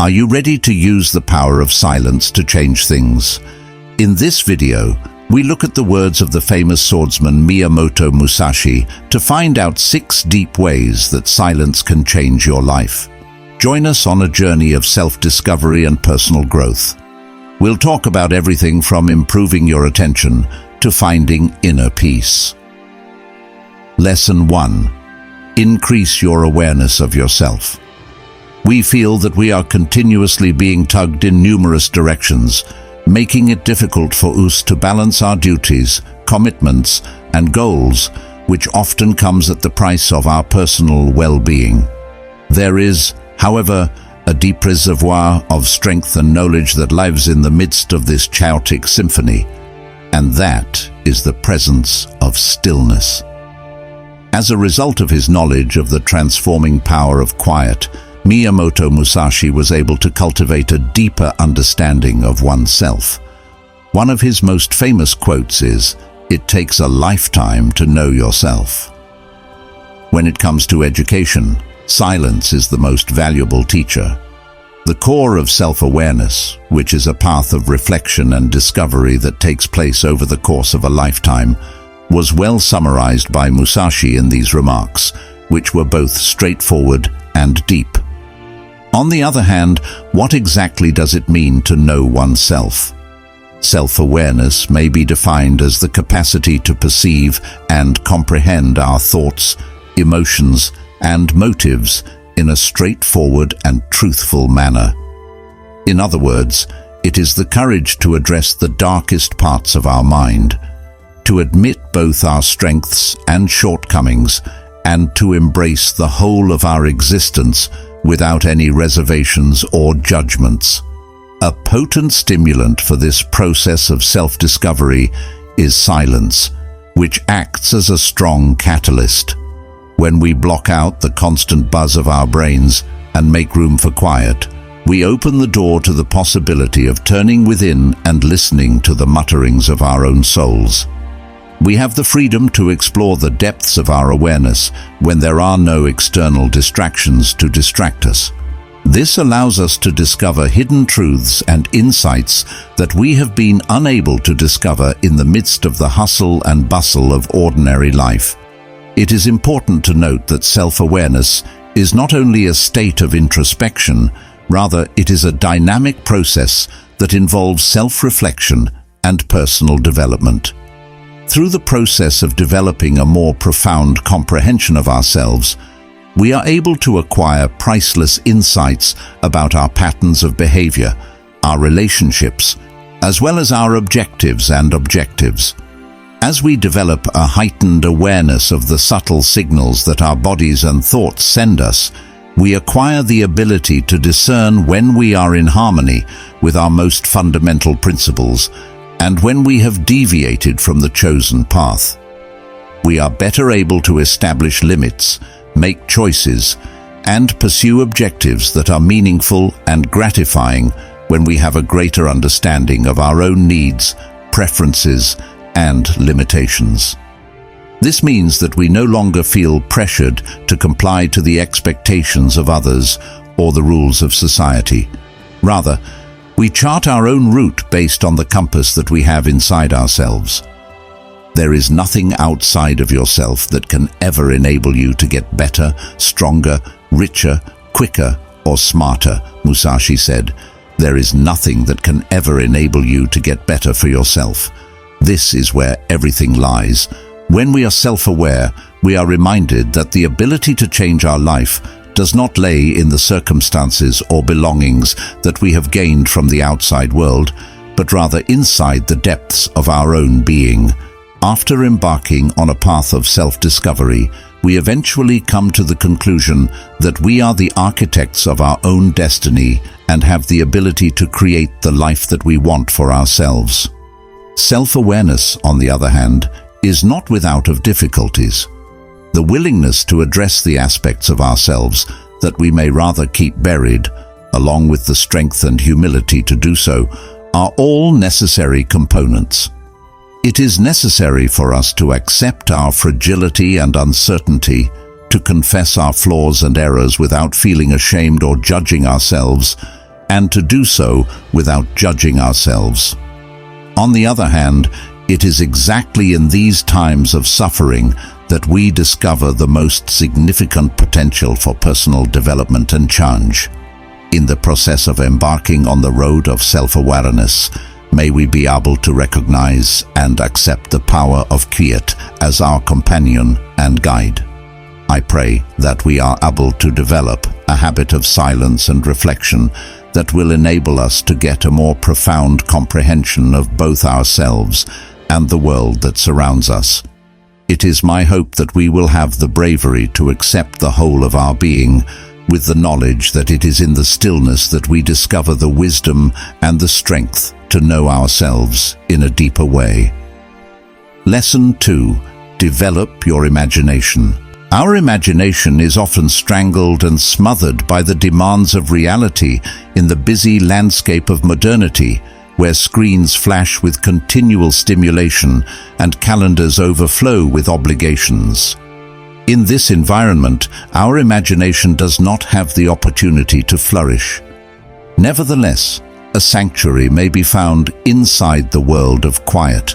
Are you ready to use the power of silence to change things? In this video, we look at the words of the famous swordsman Miyamoto Musashi to find out 6 deep ways that silence can change your life. Join us on a journey of self-discovery and personal growth. We'll talk about everything from improving your attention to finding inner peace. Lesson 1. Increase your awareness of yourself. We feel that we are continuously being tugged in numerous directions, making it difficult for us to balance our duties, commitments, and goals, which often comes at the price of our personal well-being. There is, however, a deep reservoir of strength and knowledge that lives in the midst of this chaotic symphony, and that is the presence of stillness. As a result of his knowledge of the transforming power of quiet, Miyamoto Musashi was able to cultivate a deeper understanding of oneself. One of his most famous quotes is, "It takes a lifetime to know yourself." When it comes to education, silence is the most valuable teacher. The core of self-awareness, which is a path of reflection and discovery that takes place over the course of a lifetime, was well summarized by Musashi in these remarks, which were both straightforward and deep. On the other hand, what exactly does it mean to know oneself? Self-awareness may be defined as the capacity to perceive and comprehend our thoughts, emotions, and motives in a straightforward and truthful manner. In other words, it is the courage to address the darkest parts of our mind, to admit both our strengths and shortcomings, and to embrace the whole of our existence without any reservations or judgments. A potent stimulant for this process of self-discovery is silence, which acts as a strong catalyst. When we block out the constant buzz of our brains and make room for quiet, we open the door to the possibility of turning within and listening to the mutterings of our own souls. We have the freedom to explore the depths of our awareness when there are no external distractions to distract us. This allows us to discover hidden truths and insights that we have been unable to discover in the midst of the hustle and bustle of ordinary life. It is important to note that self-awareness is not only a state of introspection, rather it is a dynamic process that involves self-reflection and personal development. Through the process of developing a more profound comprehension of ourselves, we are able to acquire priceless insights about our patterns of behavior, our relationships, as well as our objectives. As we develop a heightened awareness of the subtle signals that our bodies and thoughts send us, we acquire the ability to discern when we are in harmony with our most fundamental principles and when we have deviated from the chosen path. We are better able to establish limits, make choices, and pursue objectives that are meaningful and gratifying when we have a greater understanding of our own needs, preferences, and limitations. This means that we no longer feel pressured to comply to the expectations of others or the rules of society. Rather, we chart our own route based on the compass that we have inside ourselves. There is nothing outside of yourself that can ever enable you to get better, stronger, richer, quicker, or smarter, Musashi said. There is nothing that can ever enable you to get better for yourself. This is where everything lies. When we are self-aware, we are reminded that the ability to change our life does not lay in the circumstances or belongings that we have gained from the outside world, but rather inside the depths of our own being. After embarking on a path of self-discovery, we eventually come to the conclusion that we are the architects of our own destiny and have the ability to create the life that we want for ourselves. Self-awareness, on the other hand, is not without of difficulties. The willingness to address the aspects of ourselves that we may rather keep buried, along with the strength and humility to do so, are all necessary components. It is necessary for us to accept our fragility and uncertainty, to confess our flaws and errors without feeling ashamed or judging ourselves, and to do so without judging ourselves. On the other hand, it is exactly in these times of suffering that we discover the most significant potential for personal development and change. In the process of embarking on the road of self-awareness, may we be able to recognize and accept the power of quiet as our companion and guide. I pray that we are able to develop a habit of silence and reflection that will enable us to get a more profound comprehension of both ourselves and the world that surrounds us. It is my hope that we will have the bravery to accept the whole of our being, with the knowledge that it is in the stillness that we discover the wisdom and the strength to know ourselves in a deeper way. Lesson 2. Develop your imagination. Our imagination is often strangled and smothered by the demands of reality in the busy landscape of modernity, where screens flash with continual stimulation and calendars overflow with obligations. In this environment, our imagination does not have the opportunity to flourish. Nevertheless, a sanctuary may be found inside the world of quiet.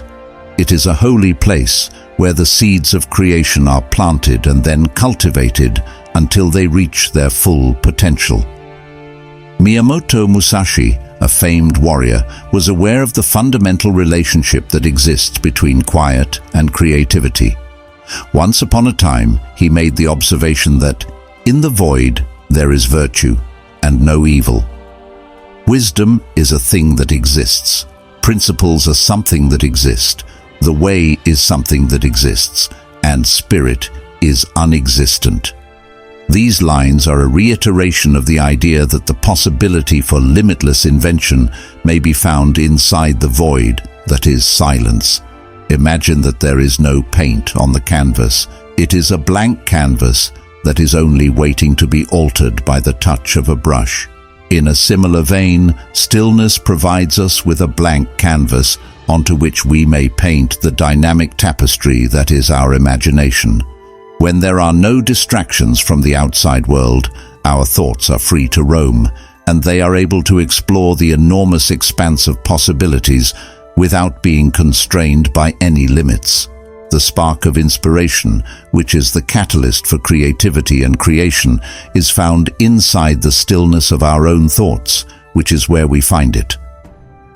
It is a holy place where the seeds of creation are planted and then cultivated until they reach their full potential. Miyamoto Musashi, a famed warrior, was aware of the fundamental relationship that exists between quiet and creativity. Once upon a time, he made the observation that, in the void, there is virtue and no evil. Wisdom is a thing that exists. Principles are something that exist. The way is something that exists, and spirit is unexistent. These lines are a reiteration of the idea that the possibility for limitless invention may be found inside the void, that is silence. Imagine that there is no paint on the canvas. It is a blank canvas that is only waiting to be altered by the touch of a brush. In a similar vein, stillness provides us with a blank canvas onto which we may paint the dynamic tapestry that is our imagination. When there are no distractions from the outside world, our thoughts are free to roam, and they are able to explore the enormous expanse of possibilities without being constrained by any limits. The spark of inspiration, which is the catalyst for creativity and creation, is found inside the stillness of our own thoughts, which is where we find it.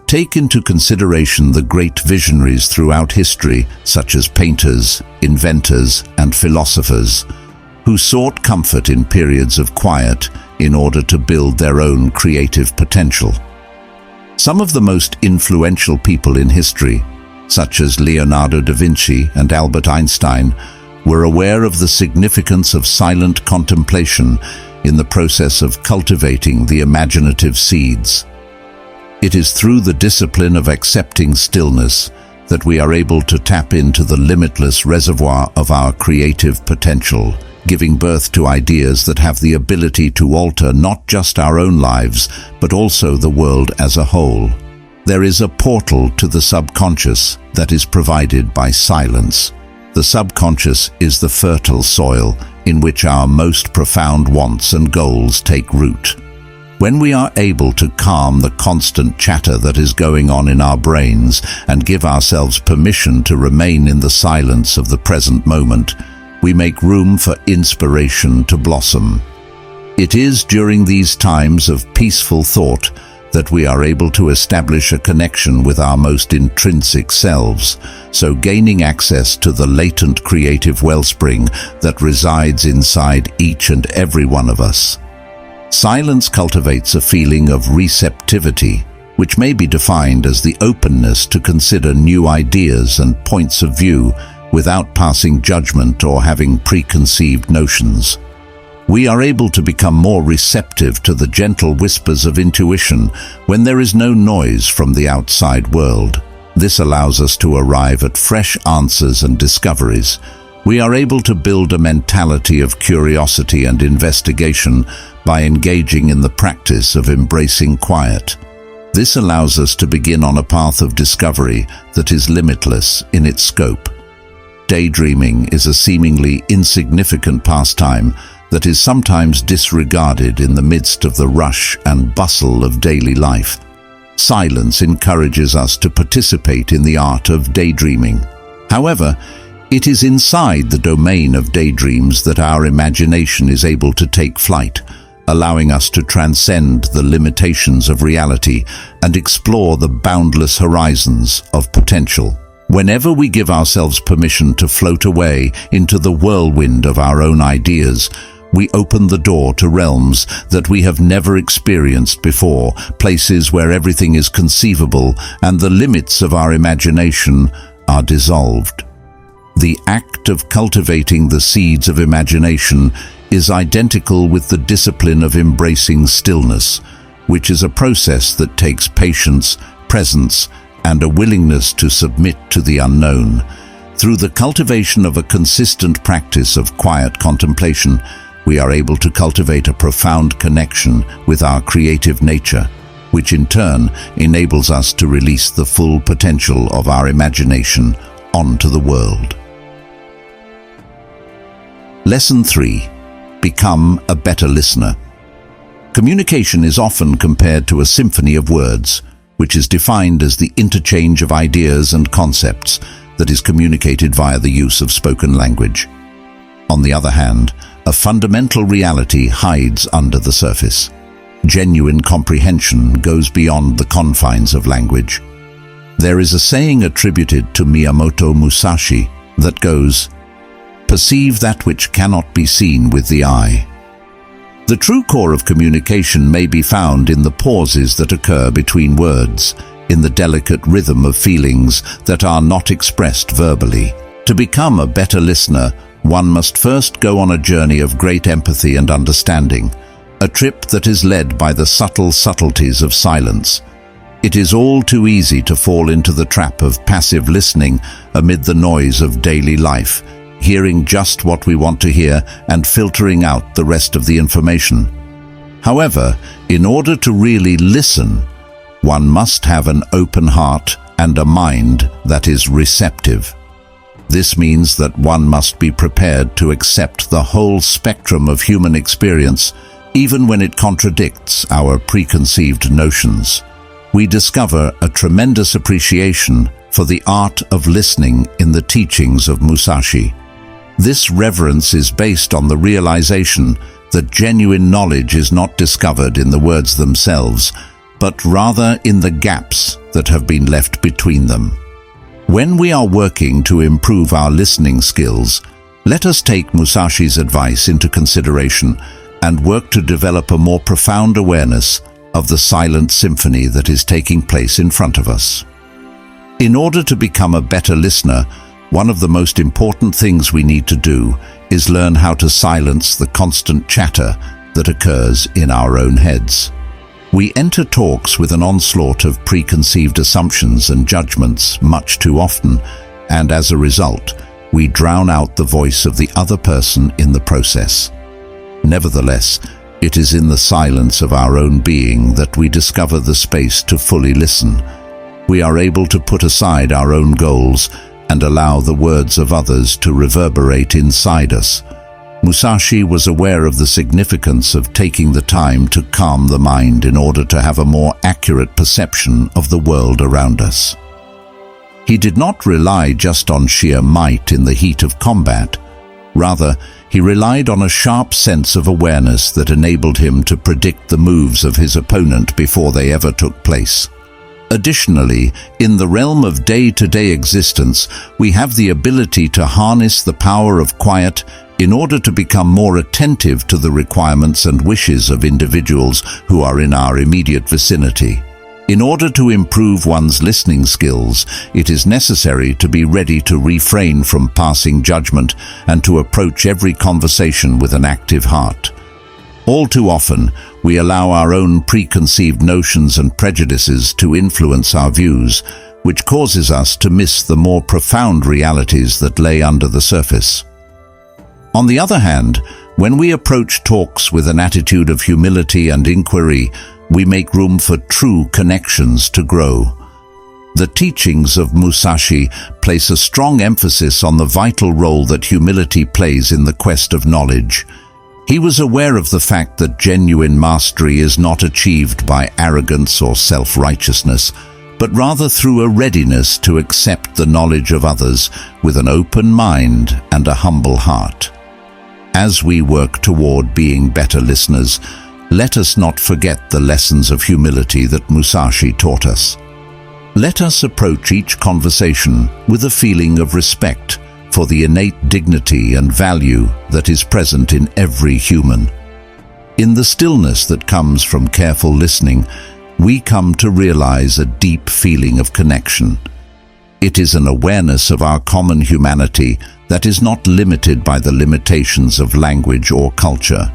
Take into consideration the great visionaries throughout history, such as painters, inventors, and philosophers, who sought comfort in periods of quiet in order to build their own creative potential. Some of the most influential people in history, such as Leonardo da Vinci and Albert Einstein, were aware of the significance of silent contemplation in the process of cultivating the imaginative seeds. It is through the discipline of accepting stillness that we are able to tap into the limitless reservoir of our creative potential, giving birth to ideas that have the ability to alter not just our own lives, but also the world as a whole. There is a portal to the subconscious that is provided by silence. The subconscious is the fertile soil in which our most profound wants and goals take root. When we are able to calm the constant chatter that is going on in our brains and give ourselves permission to remain in the silence of the present moment, we make room for inspiration to blossom. It is during these times of peaceful thought that we are able to establish a connection with our most intrinsic selves, so gaining access to the latent creative wellspring that resides inside each and every one of us. Silence cultivates a feeling of receptivity, which may be defined as the openness to consider new ideas and points of view without passing judgment or having preconceived notions. We are able to become more receptive to the gentle whispers of intuition when there is no noise from the outside world. This allows us to arrive at fresh answers and discoveries. We are able to build a mentality of curiosity and investigation by engaging in the practice of embracing quiet. This allows us to begin on a path of discovery that is limitless in its scope. Daydreaming is a seemingly insignificant pastime that is sometimes disregarded in the midst of the rush and bustle of daily life. Silence encourages us to participate in the art of daydreaming. However, it is inside the domain of daydreams that our imagination is able to take flight, allowing us to transcend the limitations of reality and explore the boundless horizons of potential. Whenever we give ourselves permission to float away into the whirlwind of our own ideas, we open the door to realms that we have never experienced before, places where everything is conceivable and the limits of our imagination are dissolved. The act of cultivating the seeds of imagination is identical with the discipline of embracing stillness, which is a process that takes patience, presence, and a willingness to submit to the unknown. Through the cultivation of a consistent practice of quiet contemplation, we are able to cultivate a profound connection with our creative nature, which in turn enables us to release the full potential of our imagination onto the world. Lesson 3. Become a better listener. Communication is often compared to a symphony of words, which is defined as the interchange of ideas and concepts that is communicated via the use of spoken language. On the other hand, a fundamental reality hides under the surface. Genuine comprehension goes beyond the confines of language. There is a saying attributed to Miyamoto Musashi that goes, "Perceive that which cannot be seen with the eye." The true core of communication may be found in the pauses that occur between words, in the delicate rhythm of feelings that are not expressed verbally. To become a better listener, one must first go on a journey of great empathy and understanding, a trip that is led by the subtle subtleties of silence. It is all too easy to fall into the trap of passive listening amid the noise of daily life, hearing just what we want to hear and filtering out the rest of the information. However, in order to really listen, one must have an open heart and a mind that is receptive. This means that one must be prepared to accept the whole spectrum of human experience, even when it contradicts our preconceived notions. We discover a tremendous appreciation for the art of listening in the teachings of Musashi. This reverence is based on the realization that genuine knowledge is not discovered in the words themselves, but rather in the gaps that have been left between them. When we are working to improve our listening skills, let us take Musashi's advice into consideration and work to develop a more profound awareness of the silent symphony that is taking place in front of us. In order to become a better listener, one of the most important things we need to do is learn how to silence the constant chatter that occurs in our own heads. We enter talks with an onslaught of preconceived assumptions and judgments much too often, and as a result, we drown out the voice of the other person in the process. Nevertheless, it is in the silence of our own being that we discover the space to fully listen. We are able to put aside our own goals and allow the words of others to reverberate inside us. Musashi was aware of the significance of taking the time to calm the mind in order to have a more accurate perception of the world around us. He did not rely just on sheer might in the heat of combat. Rather, he relied on a sharp sense of awareness that enabled him to predict the moves of his opponent before they ever took place. Additionally, in the realm of day-to-day existence, we have the ability to harness the power of quiet in order to become more attentive to the requirements and wishes of individuals who are in our immediate vicinity. In order to improve one's listening skills, it is necessary to be ready to refrain from passing judgment and to approach every conversation with an active heart. All too often, we allow our own preconceived notions and prejudices to influence our views, which causes us to miss the more profound realities that lay under the surface. On the other hand, when we approach talks with an attitude of humility and inquiry, we make room for true connections to grow. The teachings of Musashi place a strong emphasis on the vital role that humility plays in the quest of knowledge. He was aware of the fact that genuine mastery is not achieved by arrogance or self-righteousness, but rather through a readiness to accept the knowledge of others with an open mind and a humble heart. As we work toward being better listeners, let us not forget the lessons of humility that Musashi taught us. Let us approach each conversation with a feeling of respect for the innate dignity and value that is present in every human. In the stillness that comes from careful listening, we come to realize a deep feeling of connection. It is an awareness of our common humanity that is not limited by the limitations of language or culture.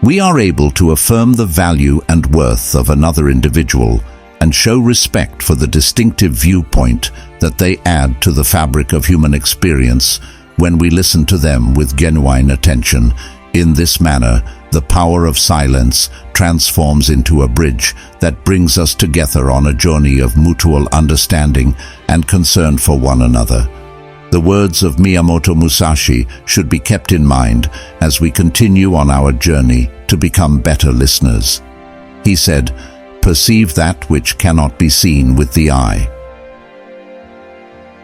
We are able to affirm the value and worth of another individual and show respect for the distinctive viewpoint that they add to the fabric of human experience when we listen to them with genuine attention. In this manner, the power of silence transforms into a bridge that brings us together on a journey of mutual understanding and concern for one another. The words of Miyamoto Musashi should be kept in mind as we continue on our journey to become better listeners. He said, "Perceive that which cannot be seen with the eye."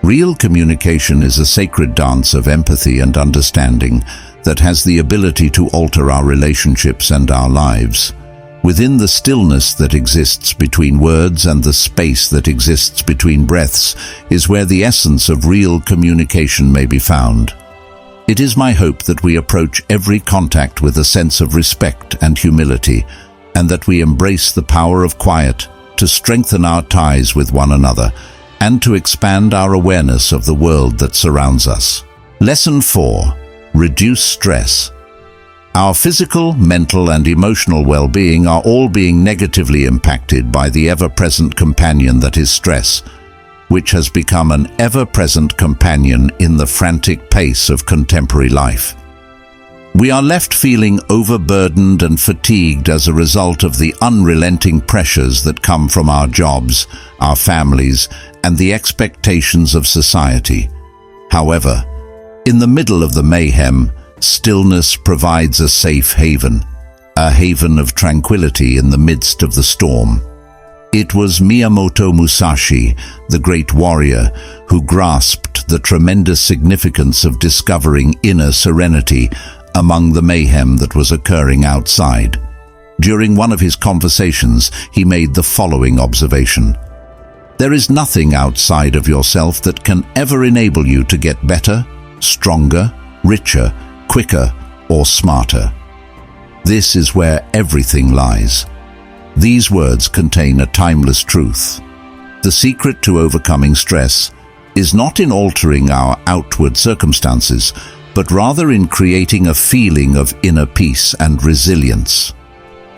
Real communication is a sacred dance of empathy and understanding that has the ability to alter our relationships and our lives. Within the stillness that exists between words and the space that exists between breaths is where the essence of real communication may be found. It is my hope that we approach every contact with a sense of respect and humility, and that we embrace the power of quiet to strengthen our ties with one another and to expand our awareness of the world that surrounds us. Lesson 4. Reduce stress. Our physical, mental, and emotional well-being are all being negatively impacted by the ever-present companion that is stress, which has become an ever-present companion in the frantic pace of contemporary life. We are left feeling overburdened and fatigued as a result of the unrelenting pressures that come from our jobs, our families, and the expectations of society. However, in the middle of the mayhem, stillness provides a safe haven, a haven of tranquility in the midst of the storm. It was Miyamoto Musashi, the great warrior, who grasped the tremendous significance of discovering inner serenity among the mayhem that was occurring outside. During one of his conversations, he made the following observation: "There is nothing outside of yourself that can ever enable you to get better, stronger, richer, quicker, or smarter. This is where everything lies." These words contain a timeless truth. The secret to overcoming stress is not in altering our outward circumstances, but rather in creating a feeling of inner peace and resilience.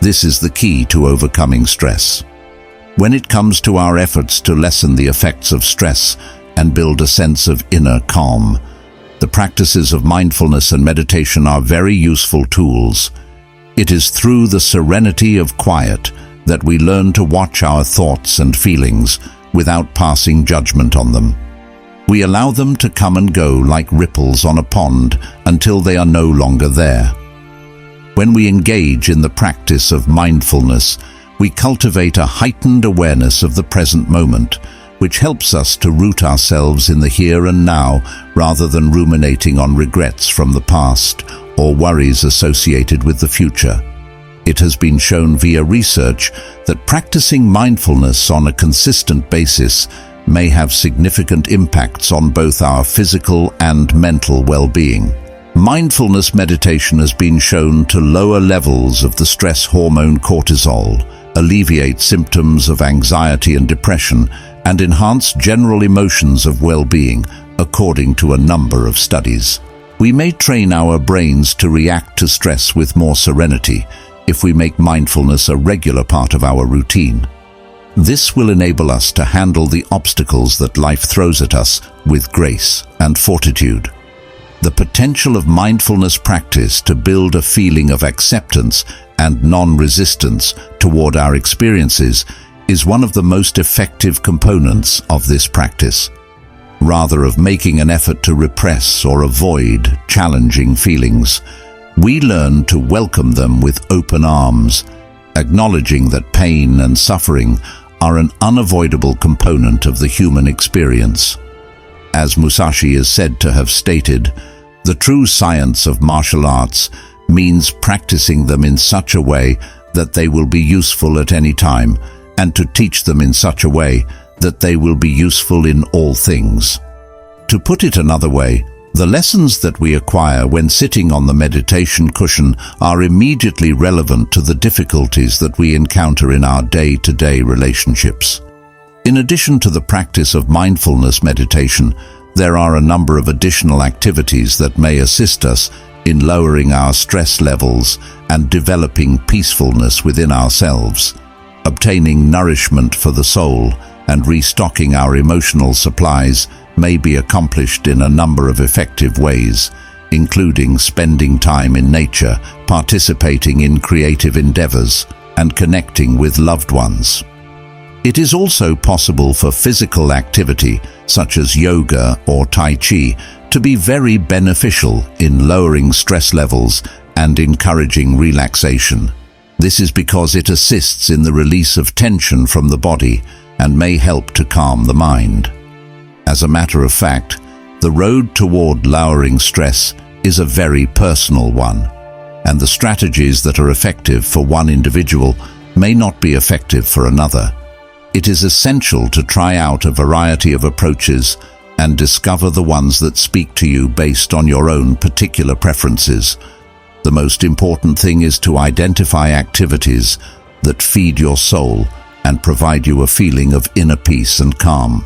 This is the key to overcoming stress. When it comes to our efforts to lessen the effects of stress and build a sense of inner calm, the practices of mindfulness and meditation are very useful tools. It is through the serenity of quiet that we learn to watch our thoughts and feelings without passing judgment on them. We allow them to come and go like ripples on a pond until they are no longer there. When we engage in the practice of mindfulness, we cultivate a heightened awareness of the present moment, which helps us to root ourselves in the here and now rather than ruminating on regrets from the past or worries associated with the future. It has been shown via research that practicing mindfulness on a consistent basis may have significant impacts on both our physical and mental well-being. Mindfulness meditation has been shown to lower levels of the stress hormone cortisol, alleviate symptoms of anxiety and depression, and enhance general emotions of well-being, according to a number of studies. We may train our brains to react to stress with more serenity if we make mindfulness a regular part of our routine. This will enable us to handle the obstacles that life throws at us with grace and fortitude. The potential of mindfulness practice to build a feeling of acceptance and non-resistance toward our experiences is one of the most effective components of this practice. Rather of making an effort to repress or avoid challenging feelings, we learn to welcome them with open arms, acknowledging that pain and suffering are an unavoidable component of the human experience. As Musashi is said to have stated, the true science of martial arts means practicing them in such a way that they will be useful at any time, and to teach them in such a way that they will be useful in all things. To put it another way, the lessons that we acquire when sitting on the meditation cushion are immediately relevant to the difficulties that we encounter in our day-to-day relationships. In addition to the practice of mindfulness meditation, there are a number of additional activities that may assist us in lowering our stress levels and developing peacefulness within ourselves. Obtaining nourishment for the soul and restocking our emotional supplies may be accomplished in a number of effective ways, including spending time in nature, participating in creative endeavors, and connecting with loved ones. It is also possible for physical activity, such as yoga or Tai Chi, to be very beneficial in lowering stress levels and encouraging relaxation. This is because it assists in the release of tension from the body and may help to calm the mind. As a matter of fact, the road toward lowering stress is a very personal one, and the strategies that are effective for one individual may not be effective for another. It is essential to try out a variety of approaches and discover the ones that speak to you based on your own particular preferences. The most important thing is to identify activities that feed your soul and provide you a feeling of inner peace and calm.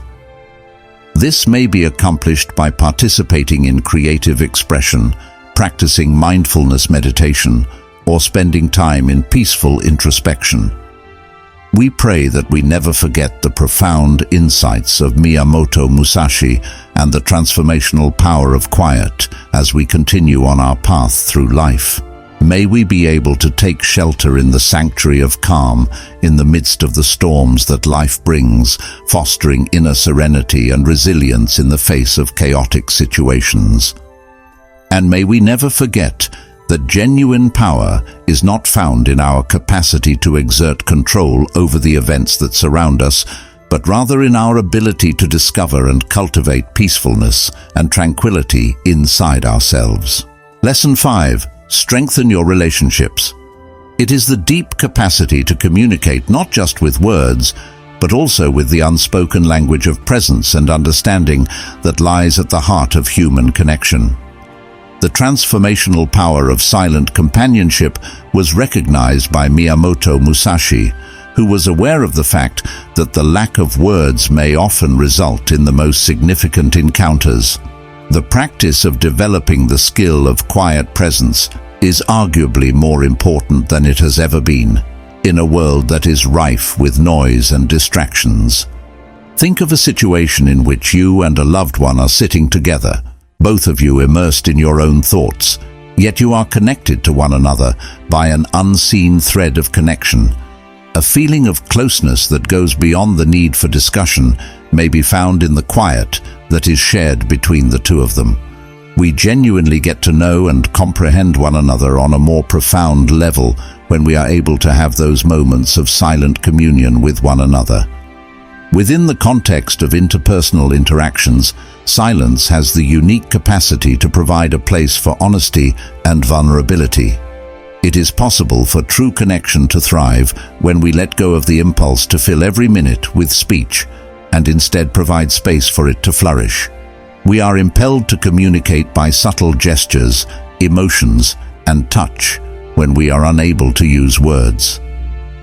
This may be accomplished by participating in creative expression, practicing mindfulness meditation, or spending time in peaceful introspection. We pray that we never forget the profound insights of Miyamoto Musashi and the transformational power of quiet as we continue on our path through life. May we be able to take shelter in the sanctuary of calm in the midst of the storms that life brings, fostering inner serenity and resilience in the face of chaotic situations. And may we never forget that genuine power is not found in our capacity to exert control over the events that surround us, but rather in our ability to discover and cultivate peacefulness and tranquility inside ourselves. Lesson 5. Strengthen your relationships. It is the deep capacity to communicate not just with words, but also with the unspoken language of presence and understanding that lies at the heart of human connection. The transformational power of silent companionship was recognized by Miyamoto Musashi, who was aware of the fact that the lack of words may often result in the most significant encounters. The practice of developing the skill of quiet presence is arguably more important than it has ever been, in a world that is rife with noise and distractions. Think of a situation in which you and a loved one are sitting together, both of you immersed in your own thoughts, yet you are connected to one another by an unseen thread of connection. A feeling of closeness that goes beyond the need for discussion may be found in the quiet that is shared between the two of them. We genuinely get to know and comprehend one another on a more profound level when we are able to have those moments of silent communion with one another. Within the context of interpersonal interactions, silence has the unique capacity to provide a place for honesty and vulnerability. It is possible for true connection to thrive when we let go of the impulse to fill every minute with speech and instead provide space for it to flourish. We are impelled to communicate by subtle gestures, emotions, and touch when we are unable to use words.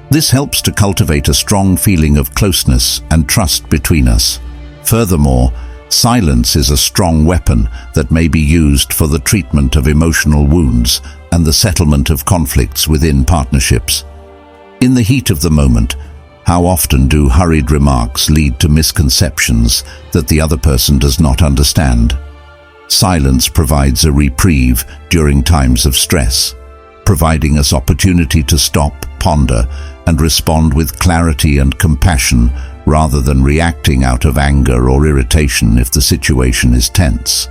This helps to cultivate a strong feeling of closeness and trust between us. Furthermore, silence is a strong weapon that may be used for the treatment of emotional wounds and the settlement of conflicts within partnerships. In the heat of the moment, how often do hurried remarks lead to misconceptions that the other person does not understand? Silence provides a reprieve during times of stress, providing us opportunity to stop, ponder, and respond with clarity and compassion rather than reacting out of anger or irritation if the situation is tense.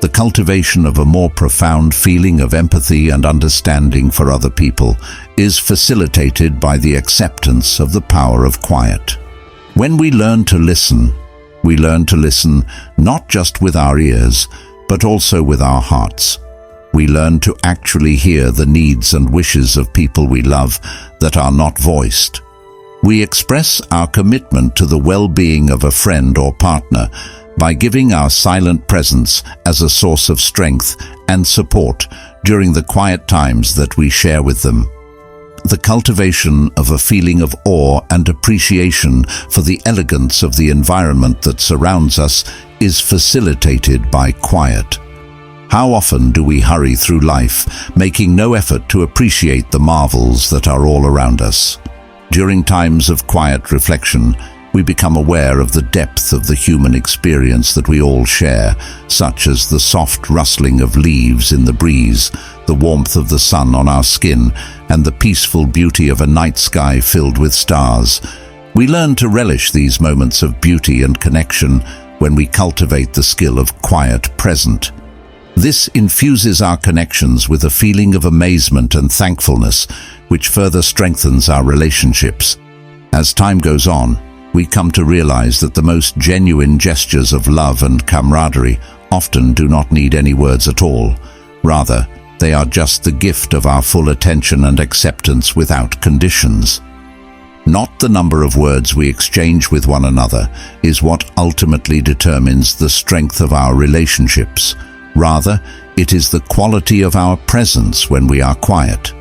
The cultivation of a more profound feeling of empathy and understanding for other people is facilitated by the acceptance of the power of quiet. When we learn to listen, we learn to listen not just with our ears, but also with our hearts. We learn to actually hear the needs and wishes of people we love that are not voiced. We express our commitment to the well-being of a friend or partner by giving our silent presence as a source of strength and support during the quiet times that we share with them. The cultivation of a feeling of awe and appreciation for the elegance of the environment that surrounds us is facilitated by quiet. How often do we hurry through life, making no effort to appreciate the marvels that are all around us? During times of quiet reflection, we become aware of the depth of the human experience that we all share, such as the soft rustling of leaves in the breeze, the warmth of the sun on our skin, and the peaceful beauty of a night sky filled with stars. We learn to relish these moments of beauty and connection when we cultivate the skill of quiet present. This infuses our connections with a feeling of amazement and thankfulness, which further strengthens our relationships. As time goes on, we come to realize that the most genuine gestures of love and camaraderie often do not need any words at all. Rather, they are just the gift of our full attention and acceptance without conditions. Not the number of words we exchange with one another is what ultimately determines the strength of our relationships. Rather, it is the quality of our presence when we are quiet.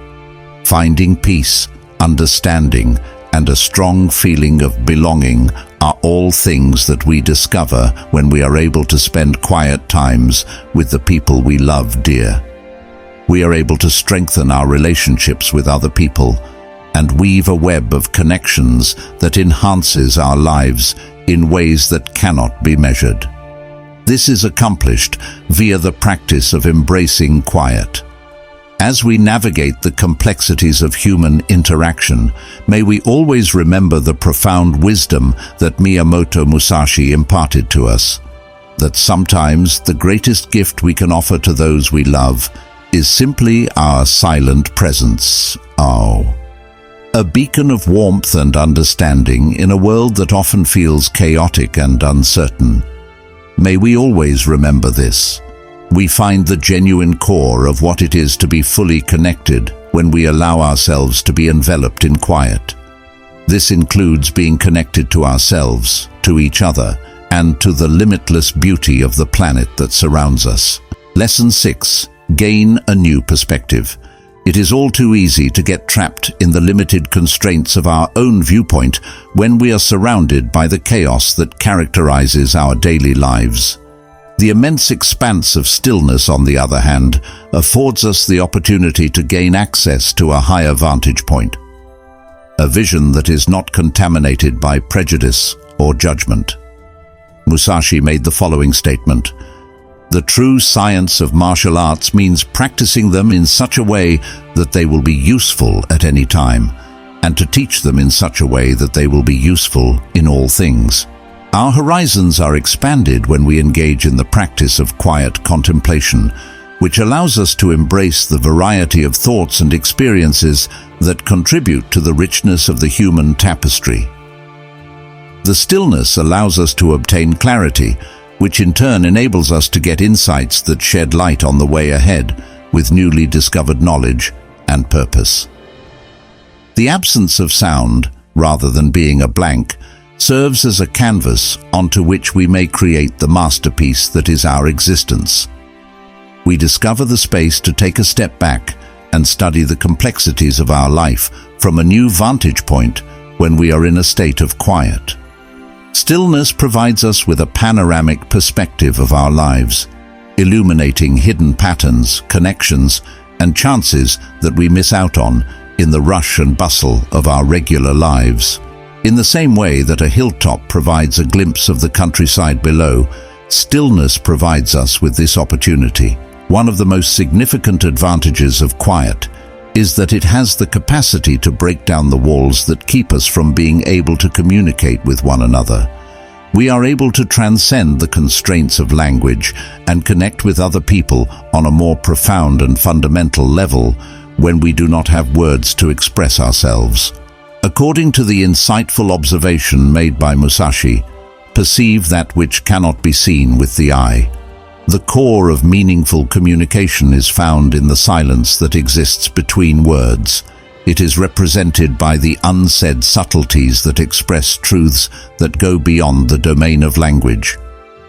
Finding peace, understanding, and a strong feeling of belonging are all things that we discover when we are able to spend quiet times with the people we love dear. We are able to strengthen our relationships with other people and weave a web of connections that enhances our lives in ways that cannot be measured. This is accomplished via the practice of embracing quiet. As we navigate the complexities of human interaction, may we always remember the profound wisdom that Miyamoto Musashi imparted to us, that sometimes the greatest gift we can offer to those we love is simply our silent presence. A beacon of warmth and understanding in a world that often feels chaotic and uncertain. May we always remember this. We find the genuine core of what it is to be fully connected when we allow ourselves to be enveloped in quiet. This includes being connected to ourselves, to each other, and to the limitless beauty of the planet that surrounds us. Lesson 6. Gain a new perspective. It is all too easy to get trapped in the limited constraints of our own viewpoint when we are surrounded by the chaos that characterizes our daily lives. The immense expanse of stillness, on the other hand, affords us the opportunity to gain access to a higher vantage point, a vision that is not contaminated by prejudice or judgment. Musashi made the following statement: "The true science of martial arts means practicing them in such a way that they will be useful at any time, and to teach them in such a way that they will be useful in all things." Our horizons are expanded when we engage in the practice of quiet contemplation, which allows us to embrace the variety of thoughts and experiences that contribute to the richness of the human tapestry. The stillness allows us to obtain clarity, which in turn enables us to get insights that shed light on the way ahead with newly discovered knowledge and purpose. The absence of sound, rather than being a blank, serves as a canvas onto which we may create the masterpiece that is our existence. We discover the space to take a step back and study the complexities of our life from a new vantage point when we are in a state of quiet. Stillness provides us with a panoramic perspective of our lives, illuminating hidden patterns, connections, and chances that we miss out on in the rush and bustle of our regular lives. In the same way that a hilltop provides a glimpse of the countryside below, stillness provides us with this opportunity. One of the most significant advantages of quiet is that it has the capacity to break down the walls that keep us from being able to communicate with one another. We are able to transcend the constraints of language and connect with other people on a more profound and fundamental level when we do not have words to express ourselves. According to the insightful observation made by Musashi, perceive that which cannot be seen with the eye. The core of meaningful communication is found in the silence that exists between words. It is represented by the unsaid subtleties that express truths that go beyond the domain of language.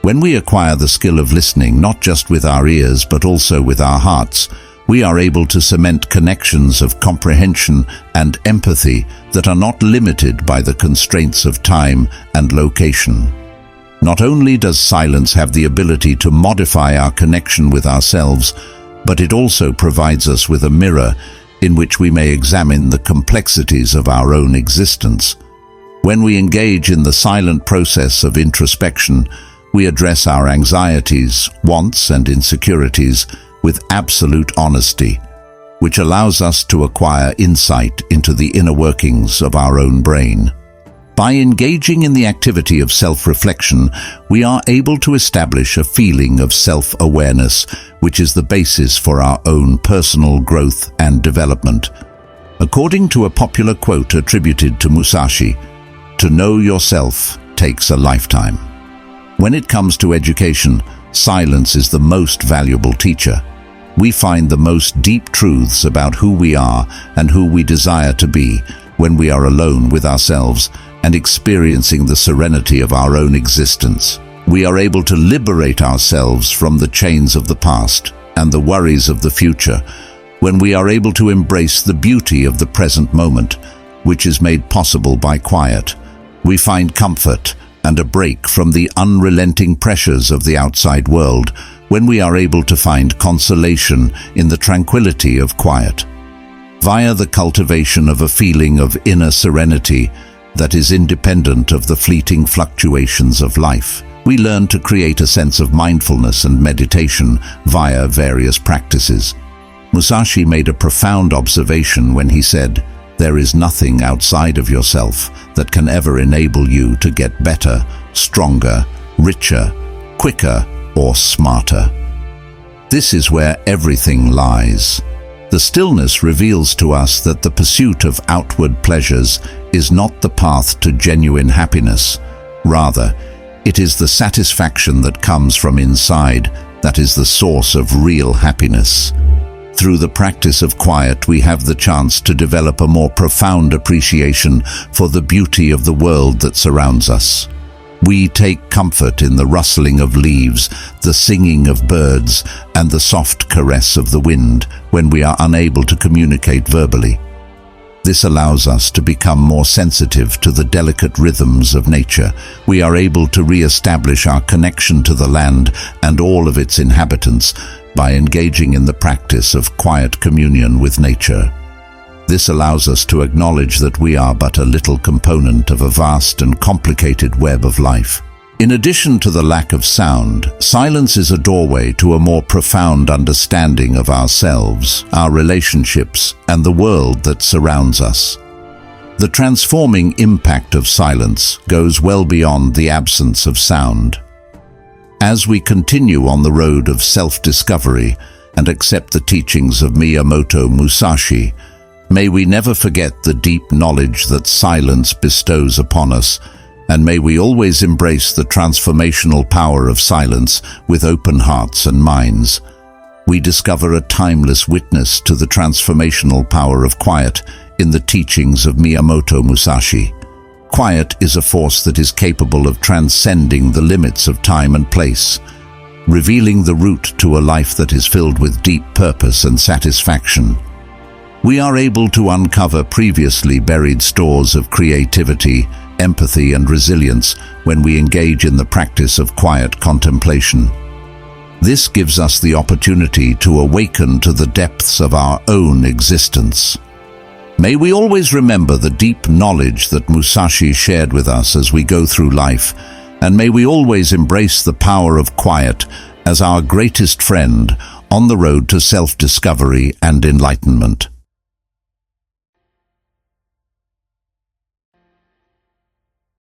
When we acquire the skill of listening not just with our ears but also with our hearts, we are able to cement connections of comprehension and empathy that are not limited by the constraints of time and location. Not only does silence have the ability to modify our connection with ourselves, but it also provides us with a mirror in which we may examine the complexities of our own existence. When we engage in the silent process of introspection, we address our anxieties, wants, and insecurities with absolute honesty, which allows us to acquire insight into the inner workings of our own brain. By engaging in the activity of self-reflection, we are able to establish a feeling of self-awareness, which is the basis for our own personal growth and development. According to a popular quote attributed to Musashi, "To know yourself takes a lifetime." When it comes to education, silence is the most valuable teacher. We find the most deep truths about who we are and who we desire to be when we are alone with ourselves and experiencing the serenity of our own existence. We are able to liberate ourselves from the chains of the past and the worries of the future when we are able to embrace the beauty of the present moment, which is made possible by quiet. We find comfort and a break from the unrelenting pressures of the outside world when we are able to find consolation in the tranquility of quiet. Via the cultivation of a feeling of inner serenity that is independent of the fleeting fluctuations of life, we learn to create a sense of mindfulness and meditation via various practices. Musashi made a profound observation when he said, "There is nothing outside of yourself that can ever enable you to get better, stronger, richer, quicker, or smarter. This is where everything lies." The stillness reveals to us that the pursuit of outward pleasures is not the path to genuine happiness. Rather, it is the satisfaction that comes from inside that is the source of real happiness. Through the practice of quiet, we have the chance to develop a more profound appreciation for the beauty of the world that surrounds us. We take comfort in the rustling of leaves, the singing of birds, and the soft caress of the wind when we are unable to communicate verbally. This allows us to become more sensitive to the delicate rhythms of nature. We are able to re-establish our connection to the land and all of its inhabitants by engaging in the practice of quiet communion with nature. This allows us to acknowledge that we are but a little component of a vast and complicated web of life. In addition to the lack of sound, silence is a doorway to a more profound understanding of ourselves, our relationships, and the world that surrounds us. The transforming impact of silence goes well beyond the absence of sound. As we continue on the road of self-discovery and accept the teachings of Miyamoto Musashi, may we never forget the deep knowledge that silence bestows upon us, and may we always embrace the transformational power of silence with open hearts and minds. We discover a timeless witness to the transformational power of quiet in the teachings of Miyamoto Musashi. Quiet is a force that is capable of transcending the limits of time and place, revealing the route to a life that is filled with deep purpose and satisfaction. We are able to uncover previously buried stores of creativity, empathy, and resilience when we engage in the practice of quiet contemplation. This gives us the opportunity to awaken to the depths of our own existence. May we always remember the deep knowledge that Musashi shared with us as we go through life, and may we always embrace the power of quiet as our greatest friend on the road to self-discovery and enlightenment.